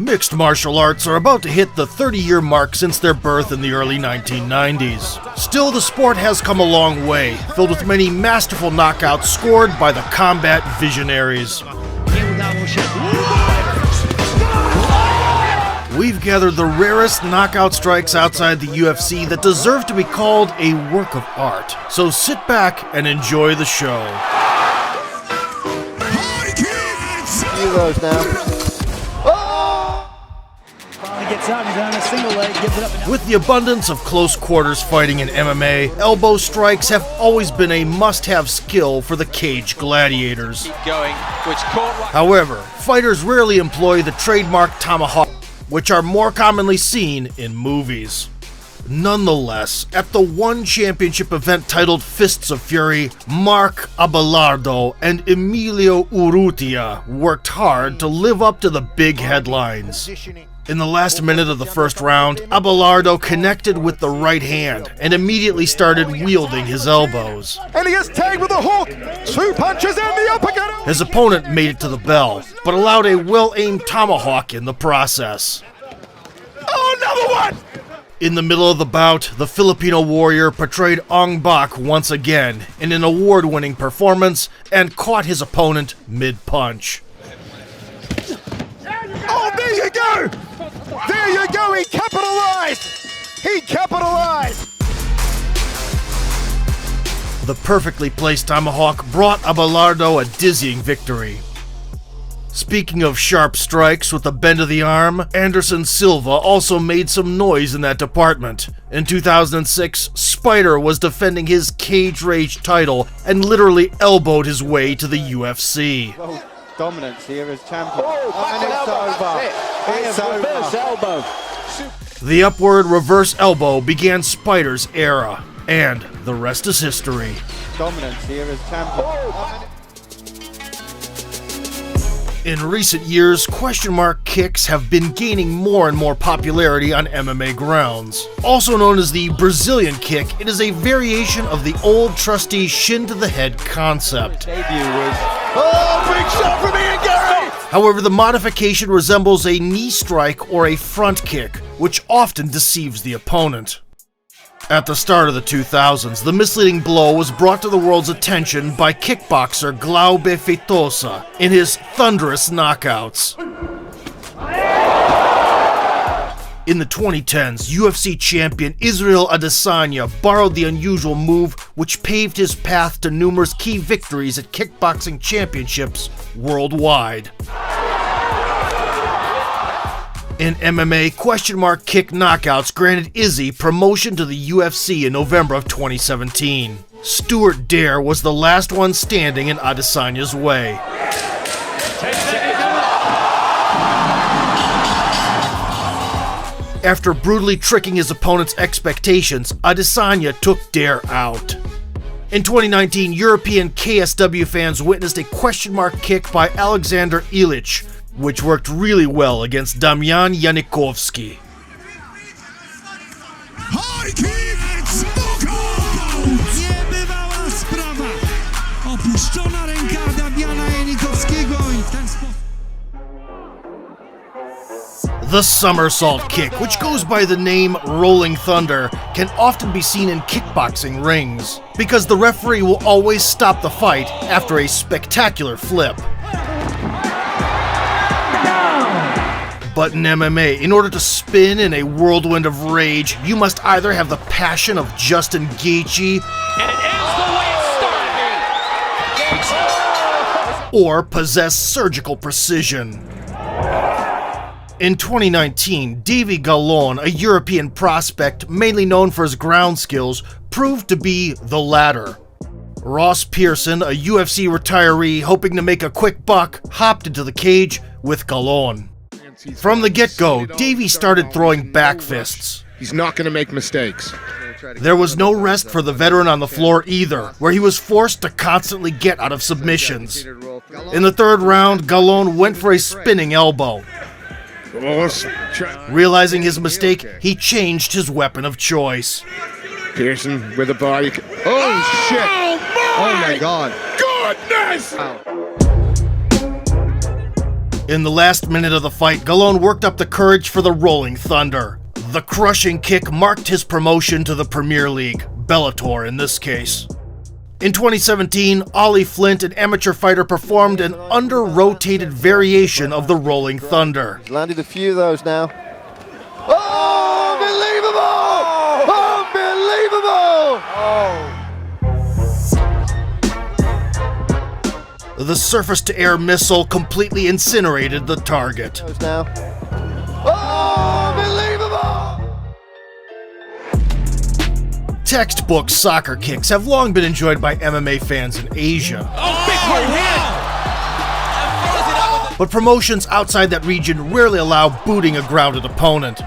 Mixed martial arts are about to hit the 30-year mark since their birth in the early 1990s. Still, the sport has come a long way, filled with many masterful knockouts scored by the combat visionaries. We've gathered the rarest knockout strikes outside the UFC that deserve to be called a work of art. So sit back and enjoy the show. Heroes now. Gets out, he's on a single leg, gives it up. With the abundance of close quarters fighting in MMA, elbow strikes have always been a must-have skill for the cage gladiators. However, fighters rarely employ the trademark tomahawk, which are more commonly seen in movies. Nonetheless, at the one championship event titled Fists of Fury, Mark Abelardo and Emilio Urrutia worked hard to live up to the big headlines. In the last minute of the first round, Abelardo connected with the right hand and immediately started wielding his elbows. And he gets tagged with a hook! 2 punches and the uppercut! His opponent made it to the bell, but allowed a well-aimed tomahawk in the process. Oh, another one! In the middle of the bout, the Filipino warrior portrayed Ong Bak once again in an award-winning performance and caught his opponent mid-punch. Oh, there you go! There you go, he capitalized! He capitalized! The perfectly placed tomahawk brought Abelardo a dizzying victory. Speaking of sharp strikes with the bend of the arm, Anderson Silva also made some noise in that department. In 2006, Spider was defending his Cage Rage title and literally elbowed his way to the UFC. Well, dominance here as champion. And it's over. Reverse elbow. The upward reverse elbow began Spider's era, and the rest is history. Dominance here as champion. In recent years, question mark kicks have been gaining more and more popularity on MMA grounds. Also known as the Brazilian kick, it is a variation of the old trusty shin to the head concept. Debut was... Oh, big shot from Ian Gary! However, the modification resembles a knee strike or a front kick, which often deceives the opponent. At the start of the 2000s, the misleading blow was brought to the world's attention by kickboxer Glaube Feitosa in his thunderous knockouts. In the 2010s, UFC champion Israel Adesanya borrowed the unusual move, which paved his path to numerous key victories at kickboxing championships worldwide. In MMA, question mark kick knockouts granted Izzy promotion to the UFC in November of 2017. Stuart Dare was the last one standing in Adesanya's way. After brutally tricking his opponent's expectations, Adesanya took Dare out. In 2019, European KSW fans witnessed a question mark kick by Alexander Ilić, which worked really well against Damian Janikowski. The somersault kick, which goes by the name Rolling Thunder, can often be seen in kickboxing rings, because the referee will always stop the fight after a spectacular flip. But in MMA, in order to spin in a whirlwind of rage, you must either have the passion of Justin Gaethje, and it ends the way it started. Or possess surgical precision. In 2019, Davy Gallon, a European prospect mainly known for his ground skills, proved to be the latter. Ross Pearson, a UFC retiree hoping to make a quick buck, hopped into the cage with Gallon. From the get-go, Davey started throwing back fists. He's not going to make mistakes. There was no rest for the veteran on the floor either, where he was forced to constantly get out of submissions. In the third round, Gallon went for a spinning elbow. Realizing his mistake, he changed his weapon of choice. Pearson with a body. Oh, shit! Oh my God! Goodness! In the last minute of the fight, Gallon worked up the courage for the Rolling Thunder. The crushing kick marked his promotion to the Premier League, Bellator in this case. In 2017, Ollie Flint, an amateur fighter, performed an under-rotated variation of the Rolling Thunder. He's landed a few of those now. Oh, unbelievable! The surface-to-air missile completely incinerated the target. Now. Oh, unbelievable! Textbook soccer kicks have long been enjoyed by MMA fans in Asia. Oh, big right hand! But promotions outside that region rarely allow booting a grounded opponent.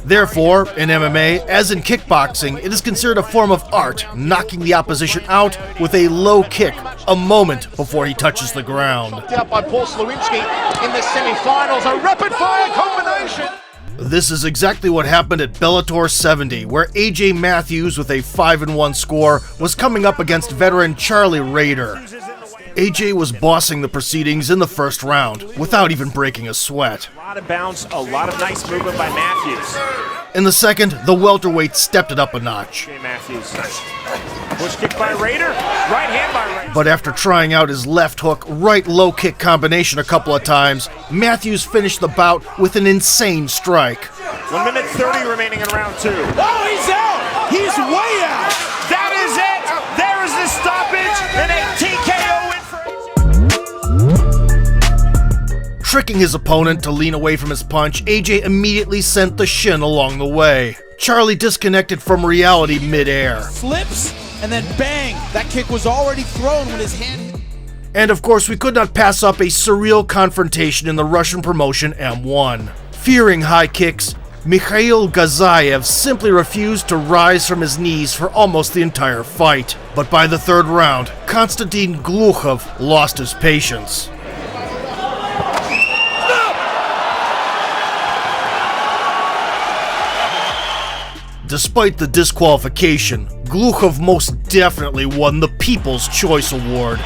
Therefore, in MMA, as in kickboxing, it is considered a form of art, knocking the opposition out with a low kick a moment before he touches the ground. Out by Paul Slawinski in the semi-finals, a rapid-fire combination. This is exactly what happened at Bellator 70, where AJ Matthews, with a 5-1 score, was coming up against veteran Charlie Rader. AJ was bossing the proceedings in the first round, without even breaking a sweat. A lot of bounce, a lot of nice movement by Matthews. In the second, the welterweight stepped it up a notch. Matthews. Push kick by Rader, right hand by Rader. But after trying out his left hook, right low kick combination a couple of times, Matthews finished the bout with an insane strike. 1 minute 30 remaining in round 2. Oh, he's out! He's way out! That is it! There is the stoppage and a TKO win for AJ. Tricking his opponent to lean away from his punch, AJ immediately sent the shin along the way. Charlie disconnected from reality mid-air. Flips, and then bang! That kick was already thrown when his hand... And of course, we could not pass up a surreal confrontation in the Russian promotion M1. Fearing high kicks, Mikhail Gazayev simply refused to rise from his knees for almost the entire fight. But by the third round, Konstantin Glukhov lost his patience. Despite the disqualification, Glukhov most definitely won the People's Choice Award.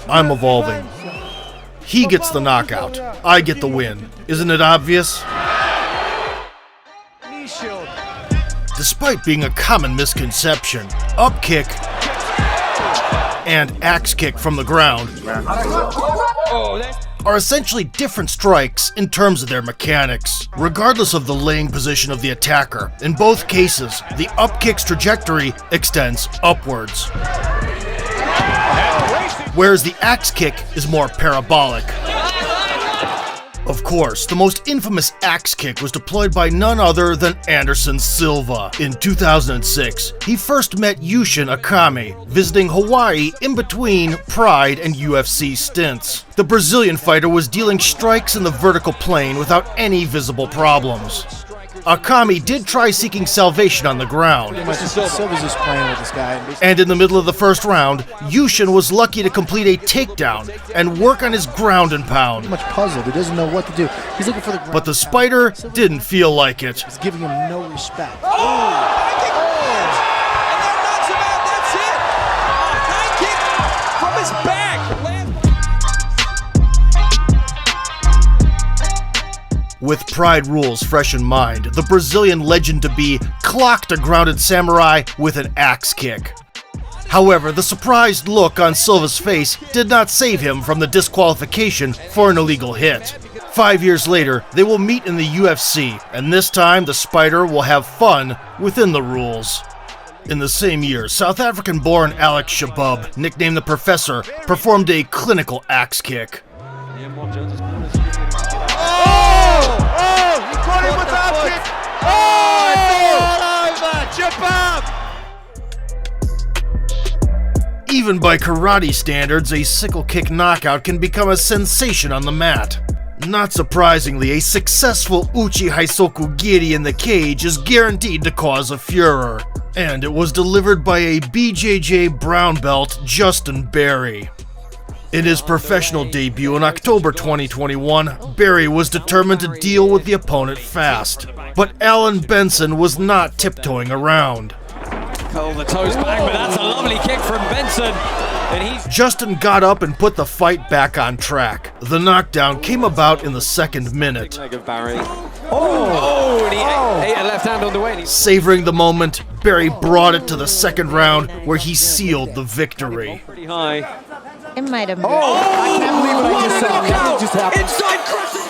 I'm evolving. He gets the knockout. I get the win. Isn't it obvious? Despite being a common misconception, up kick and axe kick from the ground are essentially different strikes in terms of their mechanics. Regardless of the laying position of the attacker, in both cases, the up kick's trajectory extends upwards, whereas the axe kick is more parabolic. Of course, the most infamous axe kick was deployed by none other than Anderson Silva. In 2006, he first met Yushin Akami, visiting Hawaii in between Pride and UFC stints. The Brazilian fighter was dealing strikes in the vertical plane without any visible problems. Akami did try seeking salvation on the ground. Silva's just playing with this guy. And in the middle of the first round, Yushin was lucky to complete a takedown and work on his ground and pound. Much puzzled. He doesn't know what to do. He's looking for the ground. But the Spider didn't feel like it. He's giving him no respect. And that knocks him out. That's it. High kick from his back. With Pride rules fresh in mind, the Brazilian legend-to-be clocked a grounded samurai with an axe kick. However, the surprised look on Silva's face did not save him from the disqualification for an illegal hit. 5 years later, they will meet in the UFC, and this time the Spider will have fun within the rules. In the same year, South African-born Alex Shabub, nicknamed the Professor, performed a clinical axe kick. Even by karate standards, a sickle kick knockout can become a sensation on the mat. Not surprisingly, a successful Uchi Haisoku Giri in the cage is guaranteed to cause a furor. And it was delivered by a BJJ brown belt, Justin Berry. In his professional debut in October 2021, Berry was determined to deal with the opponent fast. But Alan Benson was not tiptoeing around. Pull the toes back, but that's a lovely kick from Benson. Justin got up and put the fight back on track. The knockdown came about in the second minute. And he ate a left hand on the way. Savoring the moment, Barry brought it to the second round where he sealed the victory. Pretty high. It might have been. I can't believe what I just saw. What just happened? Inside crescent.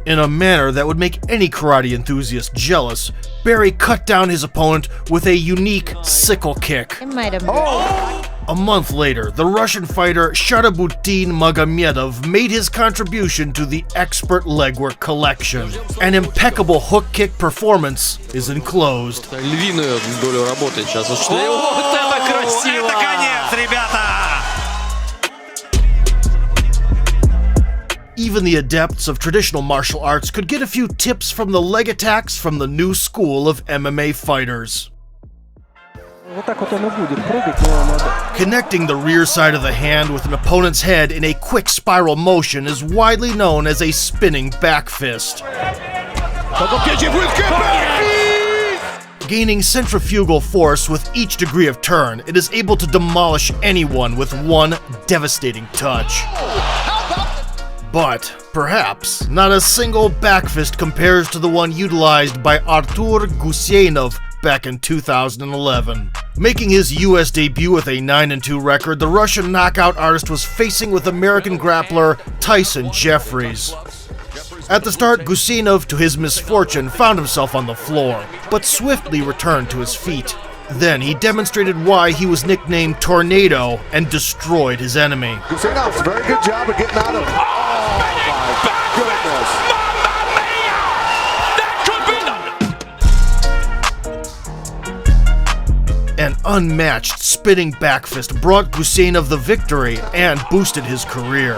In a manner that would make any karate enthusiast jealous, Barry cut down his opponent with a unique sickle kick. It might have been. A month later, the Russian fighter Sharabutin Magomedov made his contribution to the expert legwork collection. An impeccable hook kick performance is enclosed. Львиную долю работы сейчас. Вот это красиво! Это конец, ребята! Even the adepts of traditional martial arts could get a few tips from the leg attacks from the new school of MMA fighters. Connecting the rear side of the hand with an opponent's head in a quick spiral motion is widely known as a spinning back fist. Gaining centrifugal force with each degree of turn, it is able to demolish anyone with one devastating touch. But, perhaps, not a single back fist compares to the one utilized by Artur Guseinov back in 2011. Making his US debut with a 9-2 record, the Russian knockout artist was facing with American grappler Tyson Jeffries. At the start, Guseinov, to his misfortune, found himself on the floor, but swiftly returned to his feet. Then he demonstrated why he was nicknamed Tornado and destroyed his enemy. Guseinov's very good job of getting out of it. An unmatched spinning back fist brought Guseinov the victory and boosted his career.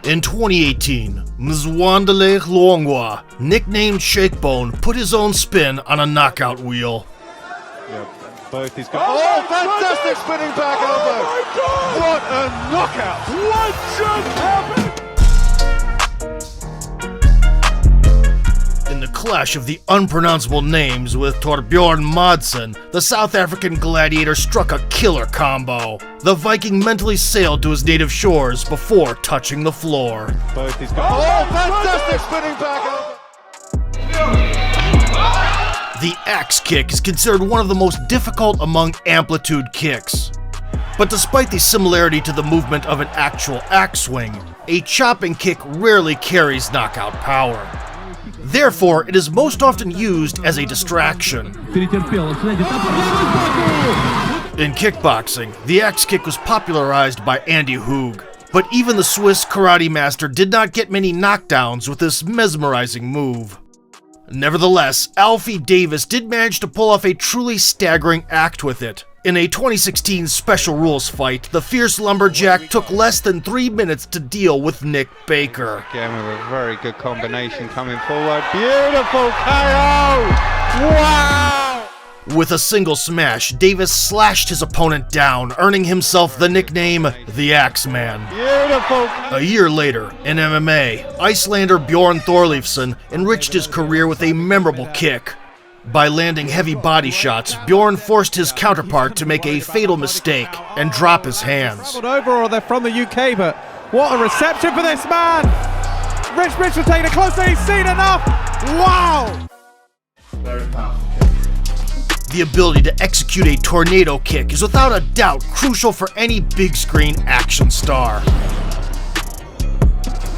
In 2018, Mzwandele Luongwa, nicknamed Shakebone, put his own spin on a knockout wheel. Both these guys. Oh, fantastic spinning back elbow! What a knockout! What just happened? In the clash of the unpronounceable names with Torbjorn Madsen, the South African gladiator struck a killer combo. The Viking mentally sailed to his native shores before touching the floor. Both these guys. Oh, fantastic spinning back elbow! The axe kick is considered one of the most difficult among amplitude kicks. But despite the similarity to the movement of an actual axe swing, a chopping kick rarely carries knockout power. Therefore, it is most often used as a distraction. In kickboxing, the axe kick was popularized by Andy Hoog, but even the Swiss karate master did not get many knockdowns with this mesmerizing move. Nevertheless, Alfie Davis did manage to pull off a truly staggering act with it. In a 2016 Special Rules fight, the fierce lumberjack took less than 3 minutes to deal with Nick Baker. Again with a very good combination coming forward. Beautiful KO! Wow! With a single smash, Davis slashed his opponent down, earning himself the nickname The Axeman. Beautiful! A year later, in MMA, Icelander Bjorn Thorleifsson enriched his career with a memorable kick. By landing heavy body shots, Bjorn forced his counterpart to make a fatal mistake and drop his hands. Over, or they're from the UK, but what a reception for this man! Rich will take it closer, he's seen enough! Wow! Very powerful. The ability to execute a tornado kick is without a doubt crucial for any big screen action star.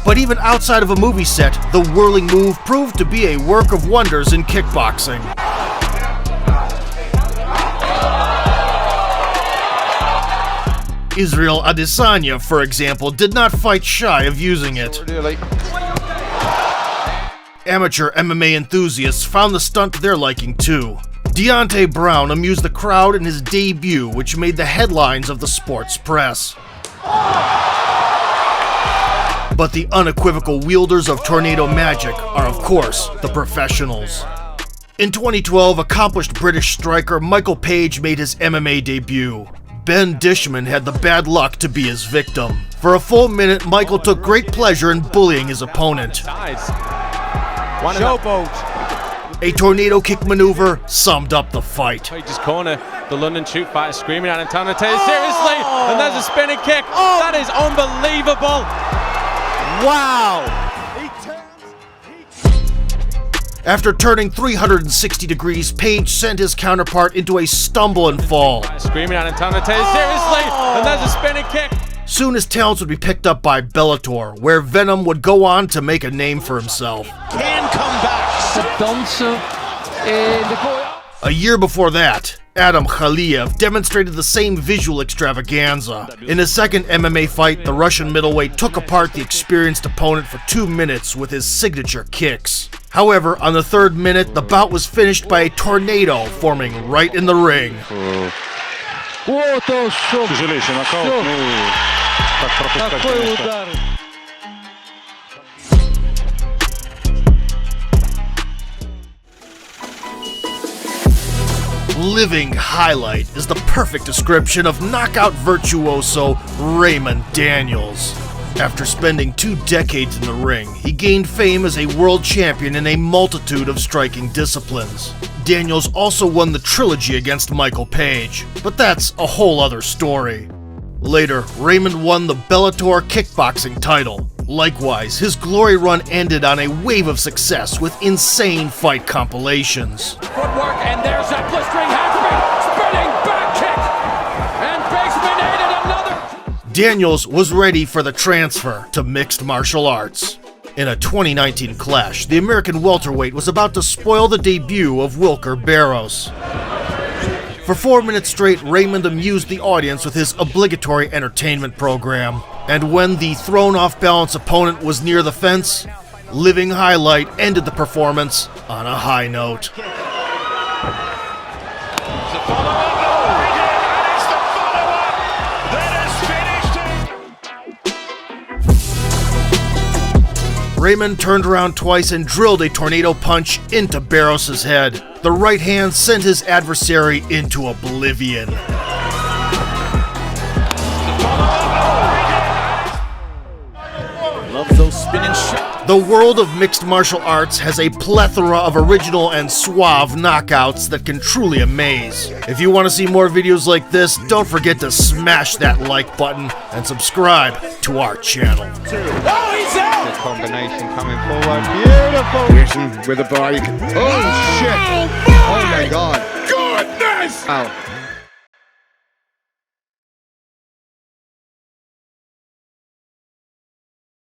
But even outside of a movie set, the whirling move proved to be a work of wonders in kickboxing. Israel Adesanya, for example, did not fight shy of using it. Amateur MMA enthusiasts found the stunt to their liking too. Deontay Brown amused the crowd in his debut, which made the headlines of the sports press. But the unequivocal wielders of tornado magic are, of course, the professionals. In 2012, accomplished British striker Michael Page made his MMA debut. Ben Dishman had the bad luck to be his victim. For a full minute, Michael took great pleasure in bullying his opponent. Showboat. A tornado kick maneuver summed up the fight. Page's corner, the London shoot fighter screaming at him, telling him to take it seriously, and there's a spinning kick. That is unbelievable. Wow. After turning 360 degrees, Page sent his counterpart into a stumble and fall. Screaming at him, telling him to take it seriously, and there's a spinning kick. Soon his talents would be picked up by Bellator, where Venom would go on to make a name for himself. Can come back. A year before that, Adam Khaliev demonstrated the same visual extravaganza. In his second MMA fight, the Russian middleweight took apart the experienced opponent for 2 minutes with his signature kicks. However, on the 3rd minute, the bout was finished by a tornado forming right in the ring. Living highlight is the perfect description of knockout virtuoso Raymond Daniels. After spending 2 decades in the ring, he gained fame as a world champion in a multitude of striking disciplines. Daniels also won the trilogy against Michael Page, but that's a whole other story. Later, Raymond won the Bellator kickboxing title. Likewise, his glory run ended on a wave of success with insane fight compilations. Footwork, and there's that blistering handspring, spinning back kick, and Baseman added another. Daniels was ready for the transfer to mixed martial arts. In a 2019 clash, the American welterweight was about to spoil the debut of Wilker Barros. For 4 minutes straight, Raymond amused the audience with his obligatory entertainment program. And when the thrown off balance opponent was near the fence, Living Highlight ended the performance on a high note. Raymond turned around twice and drilled a tornado punch into Barros' head. The right hand sent his adversary into oblivion. Love those spinning shots. The world of mixed martial arts has a plethora of original and suave knockouts that can truly amaze. If you want to see more videos like this, don't forget to smash that like button and subscribe to our channel. Oh, he's out. The combination coming forward. Beautiful. With a bar, you can. Oh shit! Oh my god! Goodness. Ow.